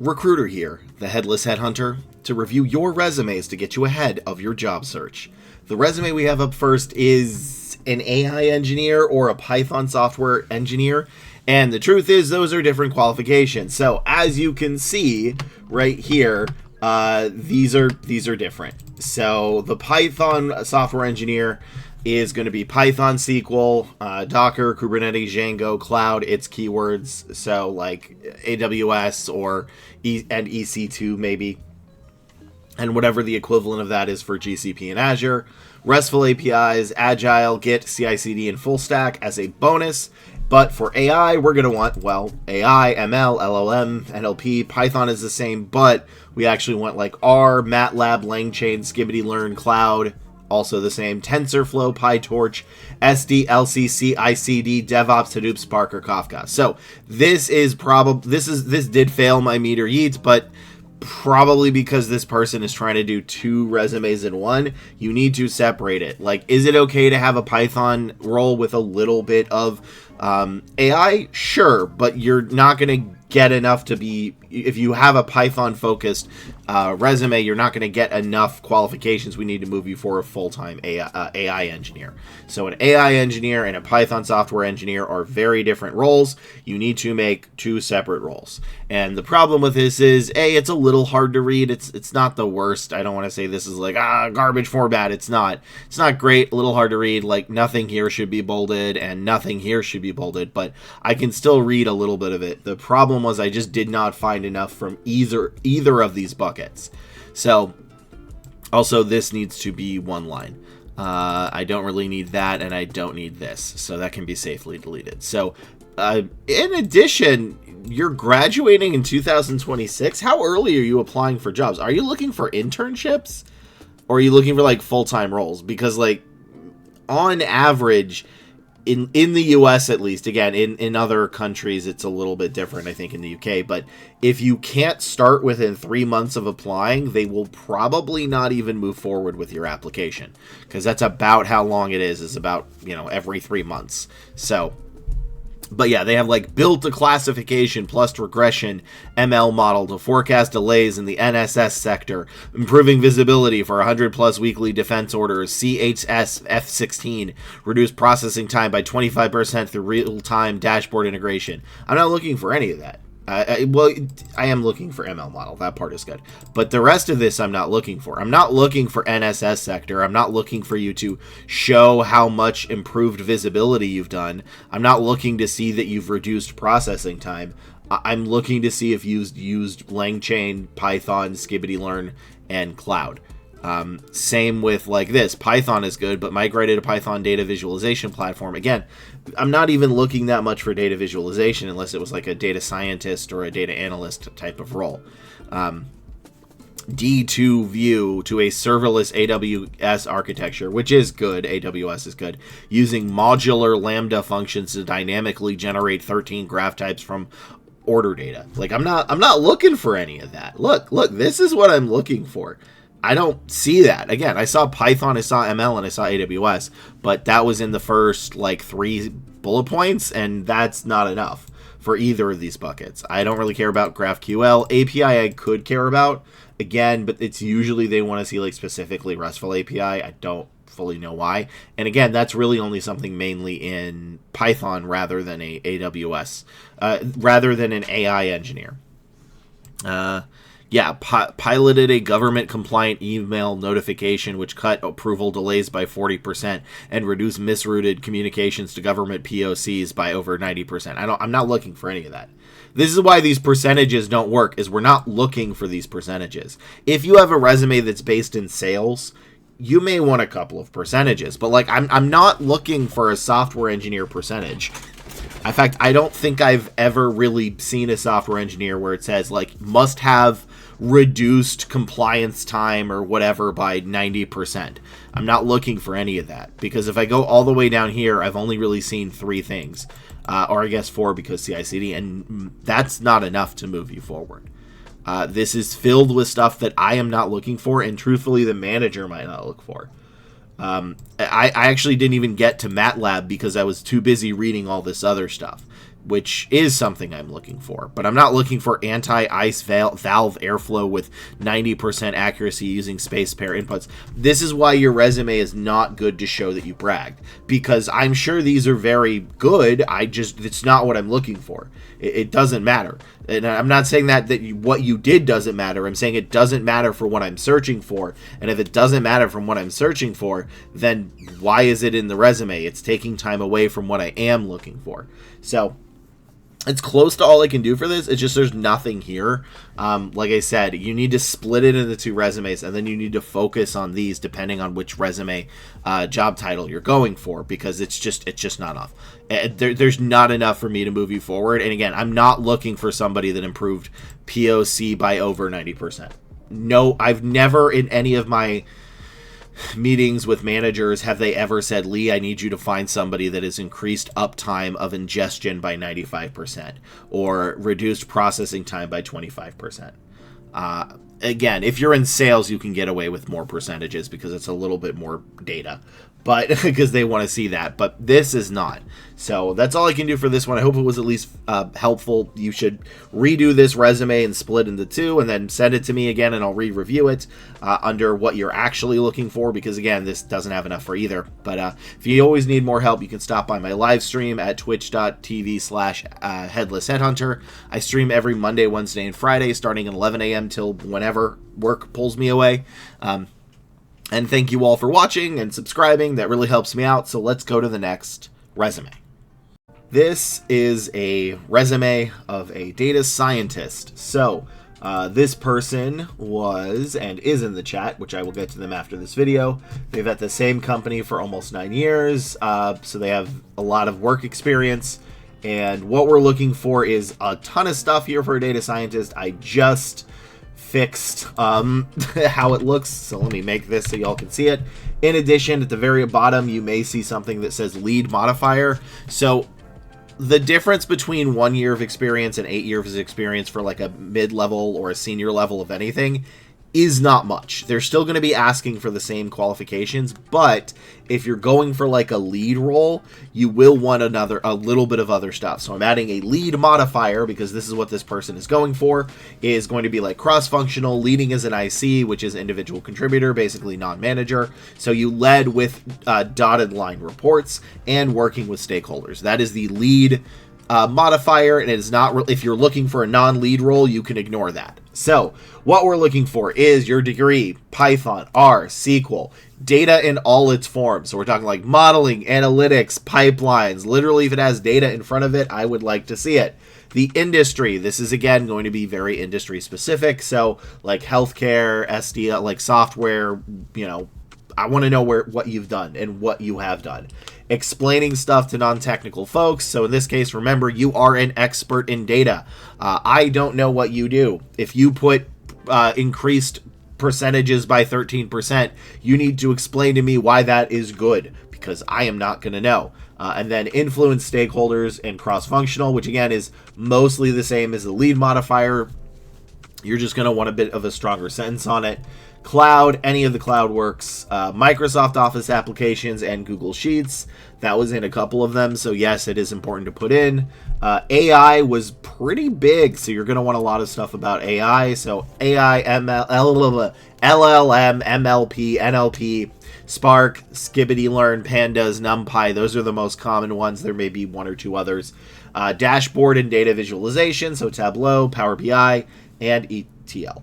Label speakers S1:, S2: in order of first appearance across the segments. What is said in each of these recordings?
S1: Recruiter here, the headless headhunter, to review your resumes to get you ahead of your job search. The resume we have up first is an AI engineer or a Python software engineer, and the truth is those are different qualifications. So as you can see right here, these are different. So the Python software engineer is going to be Python, SQL, Docker, Kubernetes, Django, Cloud, its keywords, so like AWS or and EC2 maybe, and whatever the equivalent of that is for GCP and Azure. RESTful APIs, Agile, Git, CI/CD, and full stack as a bonus. But for AI, we're going to want, well, AI, ML, LLM, NLP, Python is the same, but we actually want like R, MATLAB, LangChain, skibidi-learn, Cloud, also the same, TensorFlow, PyTorch, SD, LC, CI/CD, DevOps, Hadoop, Spark, or Kafka. So this did fail my meter yeets, but probably because this person is trying to do two resumes in one, you need to separate it. Like, is it okay to have a Python role with a little bit of AI? Sure, but you're not going to get enough to be, if you have a Python focused resume, you're not going to get enough qualifications we need to move you for a full-time AI engineer. So an AI engineer and a Python software engineer are very different roles. You need to make two separate roles. And the problem with this is, it's a little hard to read. It's not the worst. I don't want to say this is like garbage format. It's not great. A little hard to read. Like, nothing here should be bolded and nothing here should be bolded, but I can still read a little bit of it. The problem was I just did not find enough from either of these buckets. So also this needs to be one line. I don't really need that, and I don't need this, so that can be safely deleted. So in addition, you're graduating in 2026. How early are you applying for jobs? Are you looking for internships, or are you looking for like full-time roles? Because like on average, in the US at least, again, in other countries it's a little bit different, I think in the UK, but if you can't start within 3 months of applying, they will probably not even move forward with your application, because that's about how long it is about, every 3 months. So, but yeah, they have like built a classification plus regression ML model to forecast delays in the NSS sector, improving visibility for 100 plus weekly defense orders, CHS F16, reduce processing time by 25% through real-time dashboard integration. I'm not looking for any of that. I am looking for ML model. That part is good. But the rest of this I'm not looking for. I'm not looking for NSS sector. I'm not looking for you to show how much improved visibility you've done. I'm not looking to see that you've reduced processing time. I'm looking to see if you've used LangChain, Python, skibidi-learn, and Cloud. Same with like this. Python is good, but migrated to Python data visualization platform. Again, I'm not even looking that much for data visualization unless it was like a data scientist or a data analyst type of role. D2 view to a serverless AWS architecture, which is good. AWS is good. Using modular Lambda functions to dynamically generate 13 graph types from order data. Like, I'm not looking for any of that. Look, this is what I'm looking for. I don't see that. Again, I saw Python, I saw ML, and I saw AWS, but that was in the first, 3 bullet points, and that's not enough for either of these buckets. I don't really care about GraphQL. API I could care about, again, but it's usually they want to see, specifically RESTful API. I don't fully know why. And again, that's really only something mainly in Python rather than rather than an AI engineer. Piloted a government-compliant email notification which cut approval delays by 40% and reduced misrouted communications to government POCs by over 90%. I'm not looking for any of that. This is why these percentages don't work, is we're not looking for these percentages. If you have a resume that's based in sales, you may want a couple of percentages, but I'm not looking for a software engineer percentage. In fact, I don't think I've ever really seen a software engineer where it says must have reduced compliance time or whatever by 90%. I'm not looking for any of that, because if I go all the way down here, I've only really seen 3 things, or I guess 4 because CI/CD, and that's not enough to move you forward. This is filled with stuff that I am not looking for, and truthfully, the manager might not look for. I actually didn't even get to MATLAB because I was too busy reading all this other stuff. which is something I'm looking for. But I'm not looking for anti-ice valve airflow with 90% accuracy using space pair inputs. This is why your resume is not good to show that you bragged, because I'm sure these are very good. It's not what I'm looking for. It doesn't matter. And I'm not saying that what you did doesn't matter. I'm saying it doesn't matter for what I'm searching for. And if it doesn't matter from what I'm searching for, then why is it in the resume? It's taking time away from what I am looking for. So it's close to all I can do for this. It's just there's nothing here. Like I said, you need to split it into 2 resumes, and then you need to focus on these depending on which resume job title you're going for, because it's just not enough. There's not enough for me to move you forward. And again, I'm not looking for somebody that improved POC by over 90%. No, I've never in any of my meetings with managers have they ever said, Lee, I need you to find somebody that has increased uptime of ingestion by 95% or reduced processing time by 25%. Again, if you're in sales, you can get away with more percentages because it's a little bit more data, but because they want to see that. But this is not. So that's all I can do for this one. I hope it was at least helpful. You should redo this resume and split into 2 and then send it to me again, and I'll re-review it under what you're actually looking for, because again, this doesn't have enough for either. But if you always need more help, you can stop by my live stream at twitch.tv/headlessheadhunter. I stream every Monday, Wednesday, and Friday starting at 11 a.m. till whenever work pulls me away. And thank you all for watching and subscribing. That really helps me out. So let's go to the next resume. This is a resume of a data scientist. So this person was and is in the chat, which I will get to them after this video. They've at the same company for almost 9 years. So they have a lot of work experience. And what we're looking for is a ton of stuff here for a data scientist. I just fixed how it looks, so let me make this so y'all can see it. In addition, at the very bottom you may see something that says lead modifier. So the difference between 1 year of experience and 8 years of experience for like a mid-level or a senior level of anything is not much. They're still going to be asking for the same qualifications, but if you're going for like a lead role, you will want a little bit of other stuff. So I'm adding a lead modifier because this is what this person is going for, is going to be like cross-functional, leading as an IC, which is individual contributor, basically non-manager. So you led with dotted line reports and working with stakeholders. That is the lead modifier, and it is not, if you're looking for a non-lead role, you can ignore that. So what we're looking for is your degree, Python, R, SQL, data in all its forms. So we're talking like modeling, analytics, pipelines. Literally, if it has data in front of it, I would like to see it. The industry, this is again going to be very industry specific. So like healthcare, SDL, like software, you know, I want to know what you've done and what you have done. Explaining stuff to non-technical folks. So in this case, remember, you are an expert in data. I don't know what you do. If you put increased percentages by 13%, you need to explain to me why that is good, because I am not going to know. And then influence stakeholders and cross-functional, which again is mostly the same as the lead modifier. You're just going to want a bit of a stronger sentence on it. Cloud, any of the cloud works. Microsoft Office applications and Google Sheets. That was in a couple of them, so yes, it is important to put in. AI was pretty big, so you're going to want a lot of stuff about AI. So AI, LLM, MLP, NLP, Spark, Skibbity Learn, Pandas, NumPy. Those are the most common ones. There may be 1 or 2 others. Dashboard and data visualization, so Tableau, Power BI, and ETL.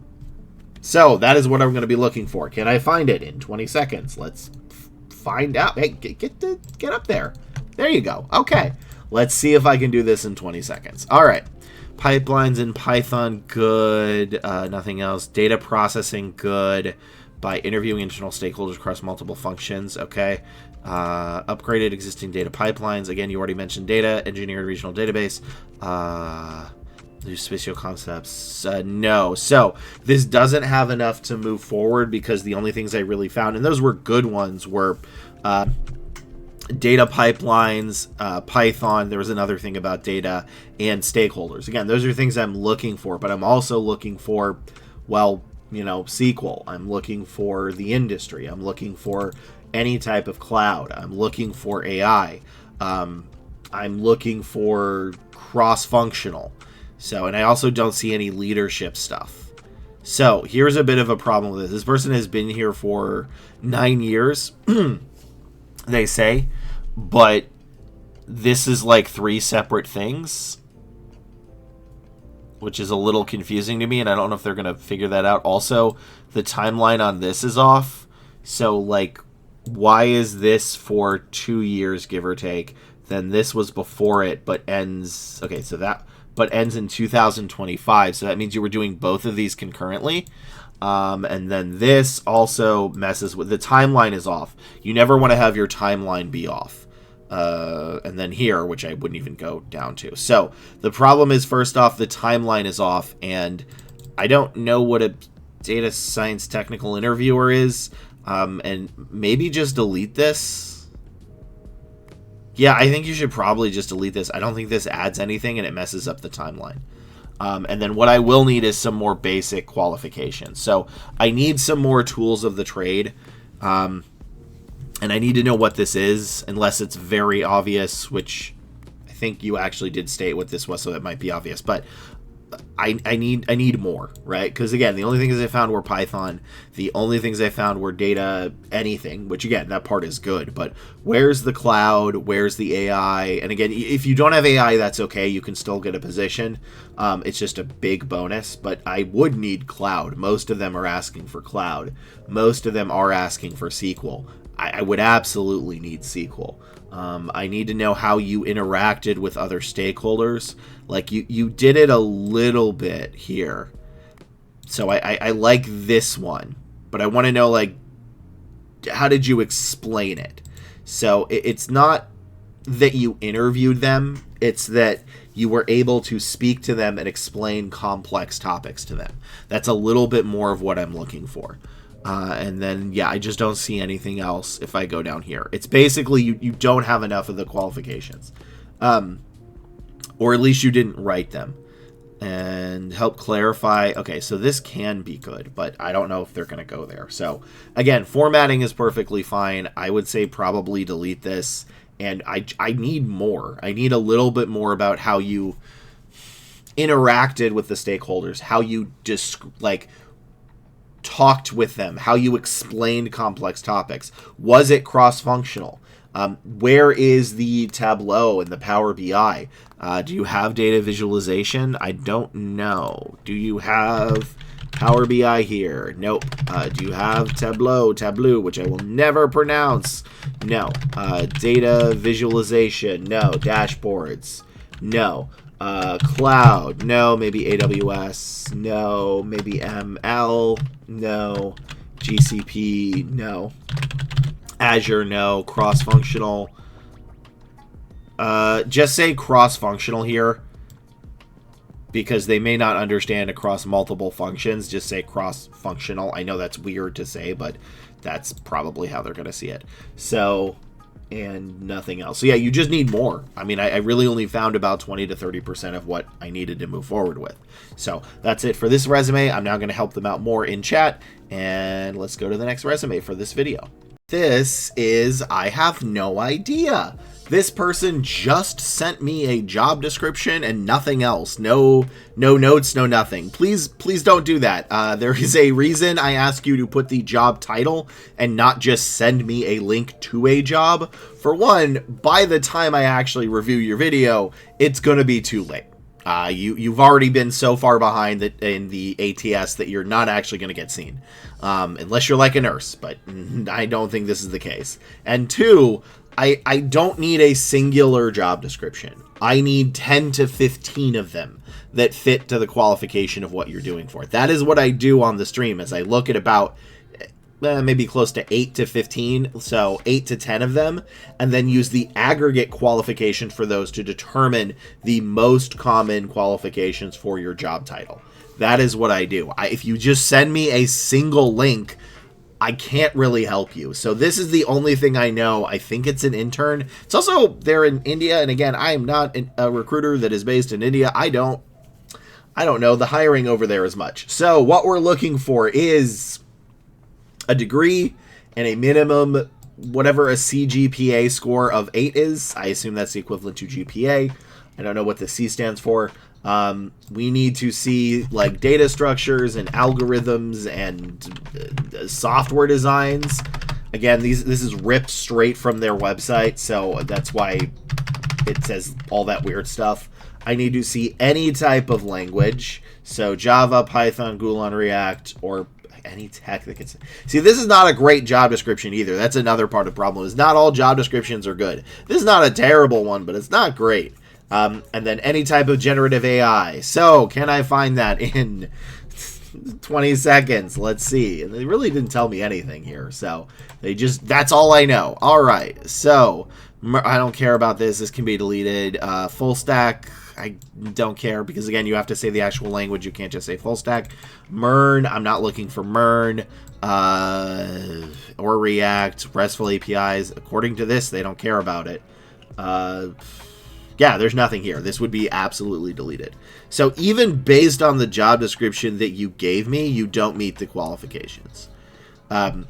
S1: So that is what I'm going to be looking for. Can I find it in 20 seconds? Let's find out. Hey, get up there. There you go. Okay. Let's see if I can do this in 20 seconds. All right. Pipelines in Python, good. Nothing else. Data processing, good. By interviewing internal stakeholders across multiple functions, okay. Upgraded existing data pipelines. Again, you already mentioned data. Engineered regional database. There's spatial concepts. No. So this doesn't have enough to move forward because the only things I really found, and those were good ones, were data pipelines, Python. There was another thing about data and stakeholders. Again, those are things I'm looking for, but I'm also looking for, well, you know, SQL. I'm looking for the industry. I'm looking for any type of cloud. I'm looking for AI. I'm looking for cross-functional. So, and I also don't see any leadership stuff. So, here's a bit of a problem with this. This person has been here for 9 years, they say, but this is like 3 separate things, which is a little confusing to me, and I don't know if they're going to figure that out. Also, the timeline on this is off. So, like, why is this for 2 years, give or take? Then this was before it, but ends... Okay, so that... But ends in 2025. So that means you were doing both of these concurrently. And then this also messes with... The timeline is off. You never want to have your timeline be off. And then here, which I wouldn't even go down to. So the problem is, first off, the timeline is off, and I don't know what a data science technical interviewer is. And maybe just delete this. Yeah, I think you should probably just delete this. I don't think this adds anything, and it messes up the timeline. And then what I will need is some more basic qualifications. So I need some more tools of the trade. And I need to know what this is, unless it's very obvious, which I think you actually did state what this was, so it might be obvious. But I need more, right? Because, again, the only things I found were Python. The only things I found were data anything, which, again, that part is good. But where's the cloud? Where's the AI? And, again, if you don't have AI, that's okay. You can still get a position. It's just a big bonus. But I would need cloud. Most of them are asking for cloud. Most of them are asking for SQL. I would absolutely need SQL. I need to know how you interacted with other stakeholders. Like, you did it a little bit here. So I like this one. But I want to know, like, how did you explain it? So it's not that you interviewed them. It's that you were able to speak to them and explain complex topics to them. That's a little bit more of what I'm looking for. And then, yeah, I just don't see anything else if I go down here. It's basically you don't have enough of the qualifications. Or at least you didn't write them. And help clarify. Okay, so this can be good, but I don't know if they're going to go there. So, again, formatting is perfectly fine. I would say probably delete this. And I need more. I need a little bit more about how you interacted with the stakeholders. How you talked with them, how you explained complex topics. Was it cross-functional? Where is the Tableau and the Power BI? Do you have data visualization? I don't know. Do you have Power BI here? Nope. Do you have Tableau, which I will never pronounce? No. Data visualization? No. Dashboards? No. Cloud? No. Maybe AWS? No. Maybe ML? No. GCP? No. Azure? No. Cross-functional? Just say cross-functional here, because they may not understand across multiple functions. Just say cross-functional. I know that's weird to say, but that's probably how they're going to see it. So, and nothing else. So yeah, you just need more. I mean, I really only found about 20 to 30% of what I needed to move forward with. So that's it for this resume. I'm now going to help them out more in chat, and let's go to the next resume for this video. This is, I have no idea. This person just sent me a job description and nothing else. No notes, no nothing. Please don't do that. There is a reason I ask you to put the job title and not just send me a link to a job. For one, by the time I actually review your video, it's going to be too late. You've already been so far behind in the ATS that you're not actually going to get seen. Unless you're like a nurse, but I don't think this is the case. And two, I don't need a singular job description. I need 10 to 15 of them that fit to the qualification of what you're doing for it. That is what I do on the stream, as I look at about maybe close to 8 to 15, so 8 to 10 of them, and then use the aggregate qualification for those to determine the most common qualifications for your job title. That is what I do. If you just send me a single link, I can't really help you. So this is the only thing I know. I think it's an intern. It's also there in India, and again, I am not a recruiter that is based in India. I don't know the hiring over there as much. So what we're looking for is a degree and a minimum whatever a CGPA score of 8 is. I assume that's the equivalent to GPA. I don't know what the C stands for. We need to see like data structures and algorithms and software designs. Again, this is ripped straight from their website, so that's why it says all that weird stuff. I need to see any type of language, so Java, Python, Golang, React, or any tech that can... See, this is not a great job description either. That's another part of the problem, is not all job descriptions are good. This is not a terrible one, but it's not great. And then any type of generative AI. So, can I find that in 20 seconds? Let's see. And they really didn't tell me anything here, so they just... That's all I know. All right, so I don't care about this. This can be deleted. Full stack... I don't care because, again, you have to say the actual language. You can't just say full stack. Mern, I'm not looking for Mern or React. RESTful APIs, according to this, they don't care about it. Yeah, there's nothing here. This would be absolutely deleted. So even based on the job description that you gave me, you don't meet the qualifications. I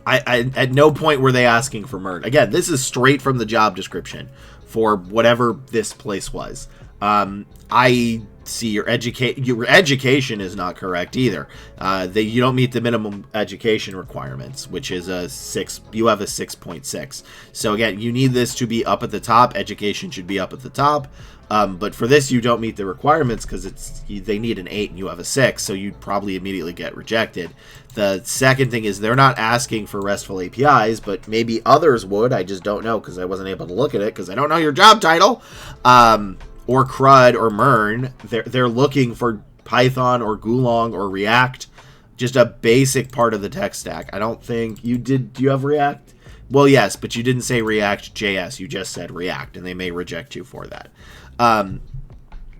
S1: at no point were they asking for Mern. Again, this is straight from the job description for whatever this place was. I see your education is not correct either. You don't meet the minimum education requirements, which is a 6. You have a 6.6. So again, you need this to be up at the top. Education should be up at the top. But for this, you don't meet the requirements because they need an 8 and you have a 6, so you'd probably immediately get rejected. The second thing is they're not asking for RESTful APIs, but maybe others would. I just don't know because I wasn't able to look at it because I don't know your job title. Or CRUD or Mern. They're looking for Python or Golang or React, just a basic part of the tech stack. I don't think you did. Do you have React? Well, yes, but you didn't say React JS. You just said React, and they may reject you for that.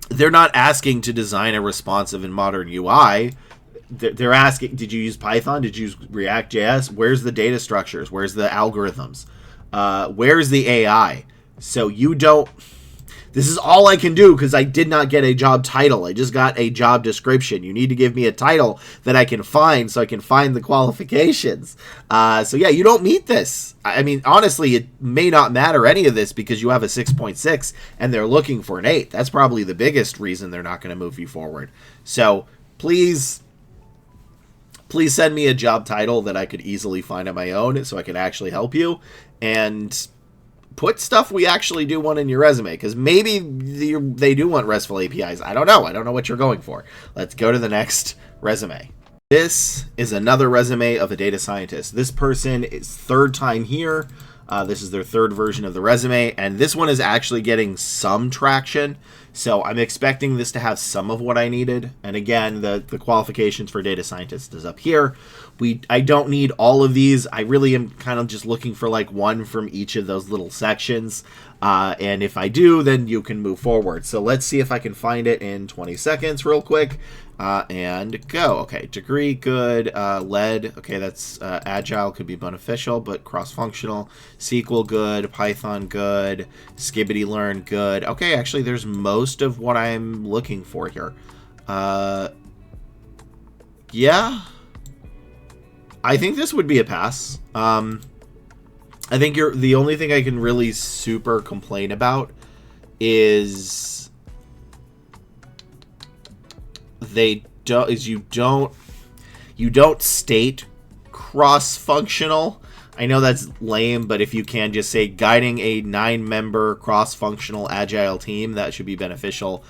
S1: They're not asking to design a responsive and modern UI. They're asking, did you use Python? Did you use React JS? Where's the data structures? Where's the algorithms? Where's the AI? So you don't... This is all I can do because I did not get a job title. I just got a job description. You need to give me a title that I can find so I can find the qualifications. So yeah, you don't meet this. I mean, honestly, it may not matter any of this because you have a 6.6 and they're looking for an 8. That's probably the biggest reason they're not going to move you forward. So please send me a job title that I could easily find on my own so I can actually help you. And put stuff we actually do want in your resume, because maybe they do want RESTful APIs. I don't know. I don't know what you're going for. Let's go to the next resume. This is another resume of a data scientist. This person is third time here. This is their third version of the resume, and this one is actually getting some traction. So I'm expecting this to have some of what I needed. And again, the qualifications for data scientist is up here. I don't need all of these. I really am kind of just looking for like one from each of those little sections. And if I do, then you can move forward. So let's see if I can find it in 20 seconds real quick. And go. Okay, degree, good. Lead, okay, that's agile, could be beneficial, but cross-functional. SQL, good. Python, good. Skibbity learn, good. Okay, actually, there's most of what I'm looking for here. Yeah. I think this would be a pass. I think the only thing I can really super complain about is you don't state cross-functional. I know that's lame, but if you can just say guiding a 9-member cross-functional agile team, that should be beneficial.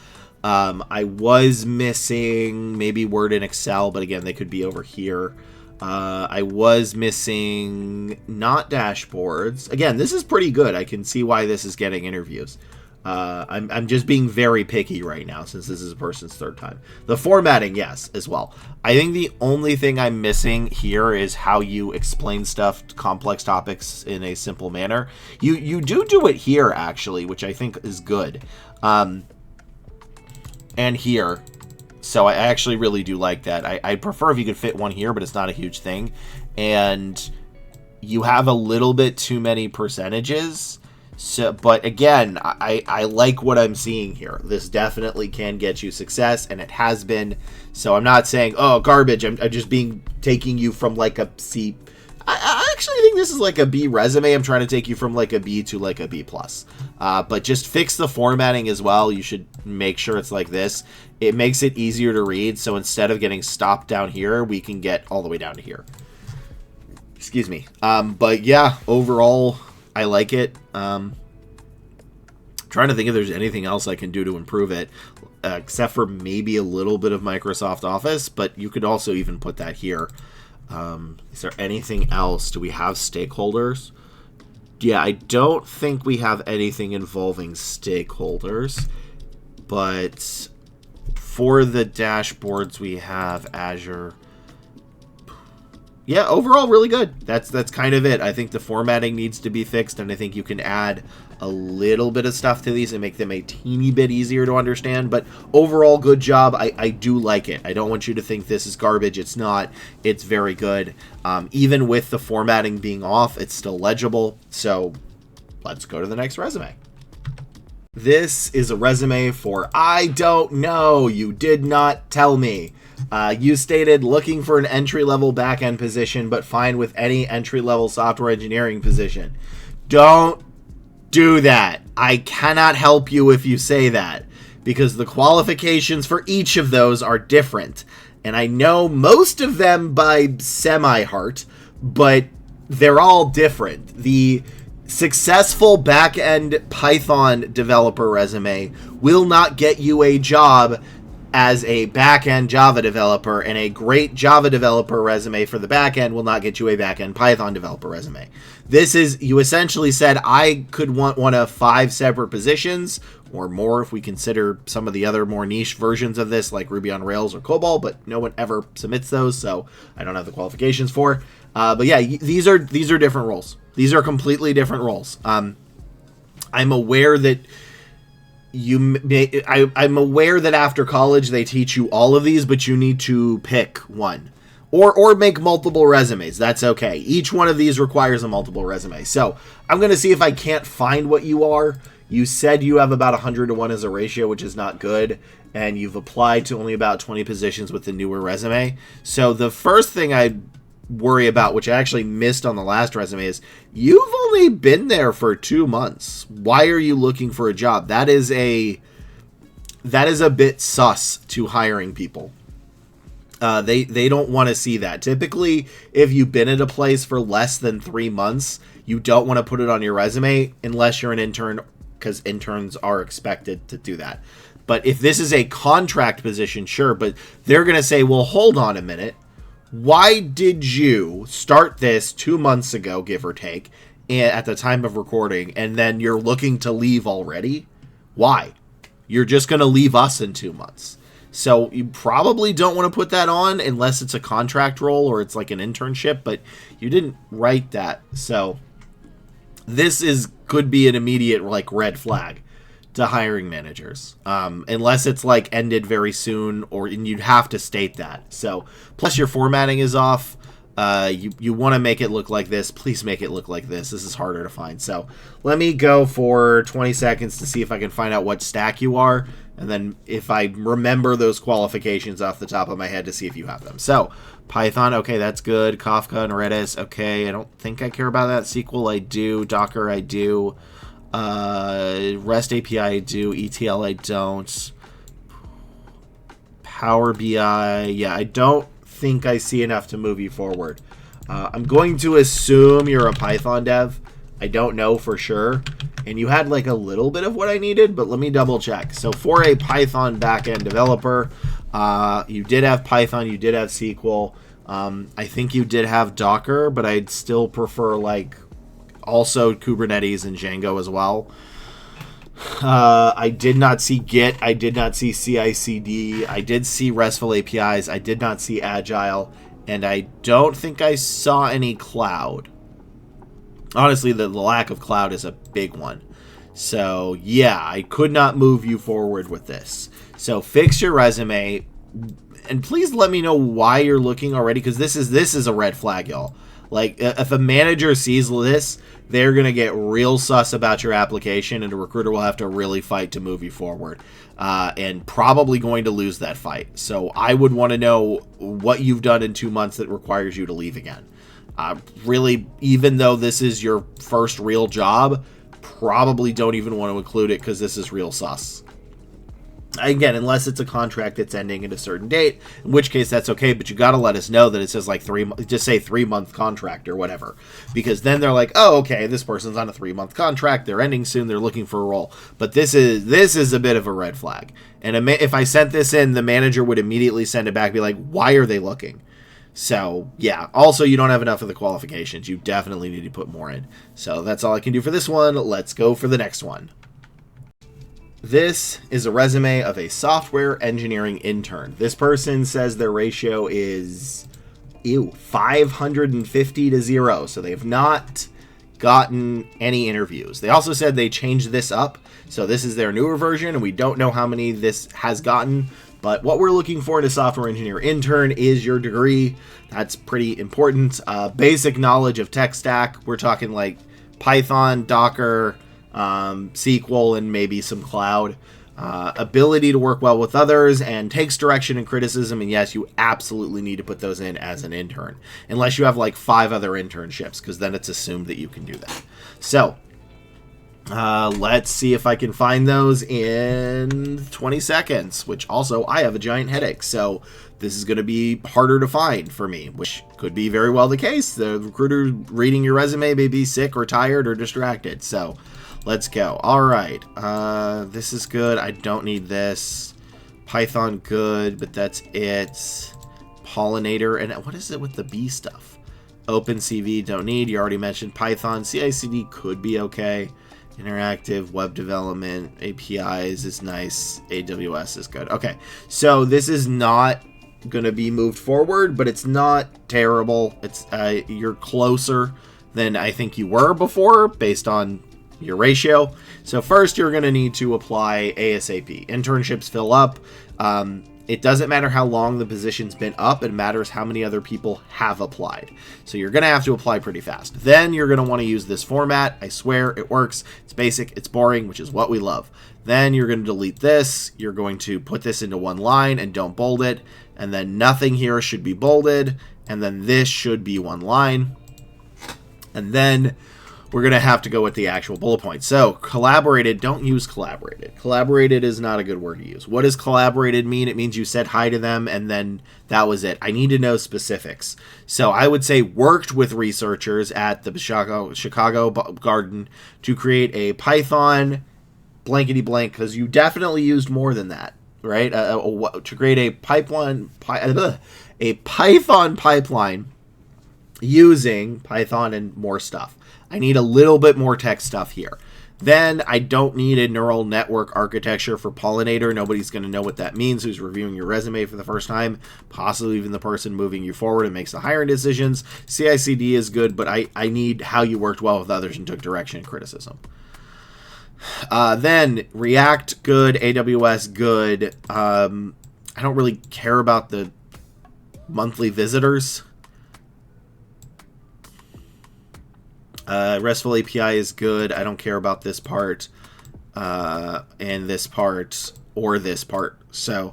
S1: I was missing maybe Word and Excel, but again, they could be over here. I was missing not dashboards. Again, this is pretty good. I can see why this is getting interviews. I'm just being very picky right now since this is a person's third time. The formatting, yes, as well. I think the only thing I'm missing here is how you explain stuff, complex topics in a simple manner. You do it here, actually, which I think is good. And here. So I actually really do like that. I'd prefer if you could fit one here, but it's not a huge thing. And you have a little bit too many percentages. So, but again, I like what I'm seeing here. This definitely can get you success, and it has been. So I'm not saying, oh, garbage. I'm just taking you from like a C. I actually think this is like a B resume. I'm trying to take you from like a B to like a B plus. But just fix the formatting as well. You should make sure it's like this. It makes it easier to read. So instead of getting stopped down here, we can get all the way down to here. Excuse me. But yeah, overall, I like it. Trying to think if there's anything else I can do to improve it, except for maybe a little bit of Microsoft Office, but you could also even put that here. Is there anything else? Do we have stakeholders? Yeah, I don't think we have anything involving stakeholders, but for the dashboards we have Azure. Yeah, overall really good. That's kind of it. I think the formatting needs to be fixed, and I think you can add a little bit of stuff to these and make them a teeny bit easier to understand. But overall, good job. I do like it. I don't want you to think this is garbage. It's not. It's very good. Even with the formatting being off, it's still legible. So let's go to the next resume. This is a resume for I don't know. You did not tell me. You stated looking for an entry-level backend position, but fine with any entry-level software engineering position. Don't do that. I cannot help you if you say that, because the qualifications for each of those are different. And I know most of them by semi-heart, but they're all different. The successful backend Python developer resume will not get you a job as a back-end Java developer, and a great Java developer resume for the back-end will not get you a back-end Python developer resume. This is, you essentially said I could want one of 5 separate positions, or more if we consider some of the other more niche versions of this, like Ruby on Rails or COBOL, but no one ever submits those, so I don't have the qualifications for. But yeah, these are different roles. These are completely different roles. I'm aware that I'm aware that after college they teach you all of these, but you need to pick one or make multiple resumes. That's okay. Each one of these requires a multiple resume. So I'm going to see if I can't find what you are. You said you have about 100 to 1 as a ratio, which is not good. And you've applied to only about 20 positions with the newer resume. So the first thing I worry about, which I actually missed on the last resume, is you've only been there for 2 months. Why are you looking for a job? That is a bit sus to hiring people. They don't want to see that. Typically, if you've been at a place for less than 3 months, you don't want to put it on your resume unless you're an intern, because interns are expected to do that. But if this is a contract position, sure, but they're going to say, well, hold on a minute. Why did you start this 2 months ago, give or take, at the time of recording, and then you're looking to leave already? Why? You're just going to leave us in 2 months. So you probably don't want to put that on unless it's a contract role or it's like an internship, but you didn't write that. So this could be an immediate like red flag to hiring managers, unless it's like ended very soon, and you'd have to state that. So plus your formatting is off. You want to make it look like this. Please make it look like this. This is harder to find. So let me go for 20 seconds to see if I can find out what stack you are, and then if I remember those qualifications off the top of my head to see if you have them. So Python, okay, that's good. Kafka and Redis, okay. I don't think I care about that. SQL, I do. Docker, I do. REST API, I do. ETL, I don't. Power BI, yeah, I don't think I see enough to move you forward. I'm going to assume you're a Python dev. I don't know for sure. And you had like a little bit of what I needed, but let me double check. So for a Python backend developer, you did have Python, you did have SQL. I think you did have Docker, but I'd still prefer like also Kubernetes and Django as well. I did not see Git. I did not see CI/CD. I did see RESTful APIs. I did not see Agile. And I don't think I saw any cloud. Honestly, the lack of cloud is a big one. So, yeah, I could not move you forward with this. So, fix your resume. And please let me know why you're looking already, because this is a red flag, y'all. Like, if a manager sees this, they're going to get real sus about your application, and a recruiter will have to really fight to move you forward, and probably going to lose that fight. So I would want to know what you've done in 2 months that requires you to leave again. Really, even though this is your first real job, probably don't even want to include it because this is real sus. Again, unless it's a contract that's ending at a certain date, in which case that's okay, but you got to let us know that it says like just say 3-month contract or whatever, because then they're like, oh, okay, this person's on a 3-month contract, they're ending soon, they're looking for a role. But this is a bit of a red flag. And if I sent this in, the manager would immediately send it back, be like, why are they looking? So, yeah. Also, you don't have enough of the qualifications. You definitely need to put more in. So, that's all I can do for this one. Let's go for the next one. This is a resume of a software engineering intern. This person says their ratio is 550 to 0. So, they have not gotten any interviews. They also said they changed this up. So, this is their newer version, and we don't know how many this has gotten. But what we're looking for in a software engineer intern is your degree. That's pretty important. Basic knowledge of tech stack. We're talking like Python, Docker, SQL, and maybe some cloud. Ability to work well with others and takes direction and criticism. And yes, you absolutely need to put those in as an intern. Unless you have like 5 other internships, because then it's assumed that you can do that. So, let's see if I can find those in 20 seconds, which also I have a giant headache. So this is going to be harder to find for me, which could be very well the case. The recruiter reading your resume may be sick or tired or distracted. So let's go. All right. This is good. I don't need this. Python good, but that's it. Pollinator. And what is it with the B stuff? OpenCV don't need. You already mentioned Python. CI/CD could be okay. Interactive web development, APIs is nice, AWS is good. Okay, so this is not going to be moved forward, but it's not terrible. It's you're closer than I think you were before based on your ratio. So first, you're going to need to apply ASAP. Internships fill up. It doesn't matter how long the position's been up. It matters how many other people have applied. So you're going to have to apply pretty fast. Then you're going to want to use this format. I swear it works. It's basic. It's boring, which is what we love. Then you're going to delete this. You're going to put this into one line and don't bold it. And then nothing here should be bolded. And then this should be one line. And then we're going to have to go with the actual bullet points. So, collaborated, don't use collaborated. Collaborated is not a good word to use. What does collaborated mean? It means you said hi to them and then that was it. I need to know specifics. So, I would say worked with researchers at the Chicago Garden to create a Python blankety blank, because you definitely used more than that, right? To create a Python pipeline using Python and more stuff. I need a little bit more tech stuff here. Then I don't need a neural network architecture for Pollinator. Nobody's going to know what that means who's reviewing your resume for the first time, possibly even the person moving you forward and makes the hiring decisions. CI/CD is good, but I need how you worked well with others and took direction and criticism. Then React, good. AWS, good. I don't really care about the monthly visitors. RESTful API is good. I don't care about this part, and this part, or this part. So,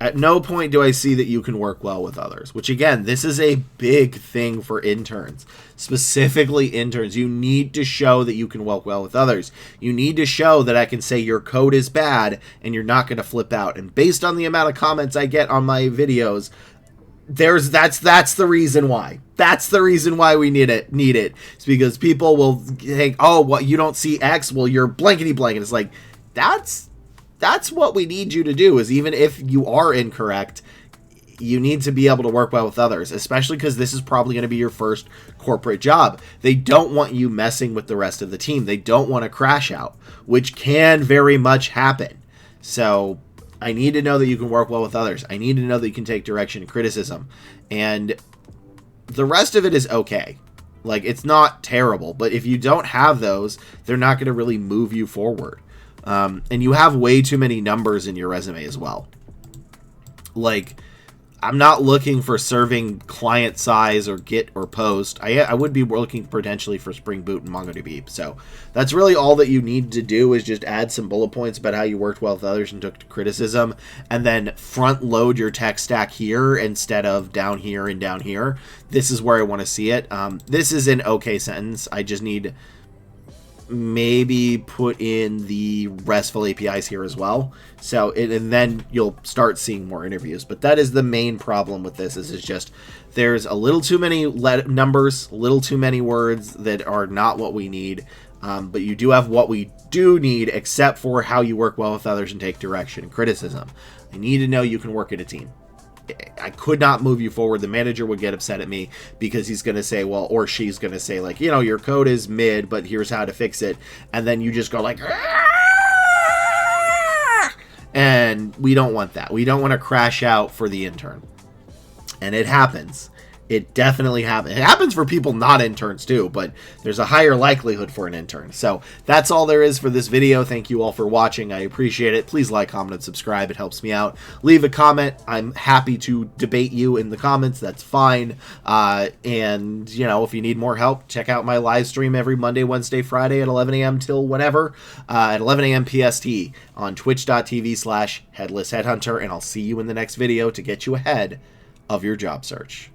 S1: at no point do I see that you can work well with others. Which, again, this is a big thing for interns. Specifically interns. You need to show that you can work well with others. You need to show that I can say your code is bad, and you're not going to flip out. And based on the amount of comments I get on my videos, that's the reason why. That's the reason why we need it. It's because people will think, oh, what, you don't see X? Well, you're blankety blank. And it's like, that's what we need you to do, is even if you are incorrect, you need to be able to work well with others, especially because this is probably going to be your first corporate job. They don't want you messing with the rest of the team. They don't want to crash out, which can very much happen. So I need to know that you can work well with others. I need to know that you can take direction and criticism. And the rest of it is okay. Like, it's not terrible. But if you don't have those, they're not going to really move you forward. And you have way too many numbers in your resume as well. Like, I'm not looking for serving client size or Git or Post. I would be looking potentially for Spring Boot and MongoDB. So that's really all that you need to do, is just add some bullet points about how you worked well with others and took criticism, and then front load your tech stack here instead of down here and down here. This is where I want to see it. This is an okay sentence. I just need maybe put in the RESTful APIs here as well. So, and then you'll start seeing more interviews. But that is the main problem with this, is just there's a little too many numbers, a little too many words that are not what we need. But you do have what we do need, except for how you work well with others and take direction and criticism. I need to know you can work in a team. I could not move you forward. The manager would get upset at me because he's going to say, well, or she's going to say, like, you know, your code is mid, but here's how to fix it. And then you just go like, "Aah!" And we don't want that. We don't want to crash out for the intern. And it happens. It definitely happens. It happens for people not interns too, but there's a higher likelihood for an intern. So that's all there is for this video. Thank you all for watching. I appreciate it. Please like, comment, and subscribe. It helps me out. Leave a comment. I'm happy to debate you in the comments. That's fine. And, you know, if you need more help, check out my live stream every Monday, Wednesday, Friday at 11 a.m. till whenever, at 11 a.m. PST on twitch.tv/headlessheadhunter. And I'll see you in the next video to get you ahead of your job search.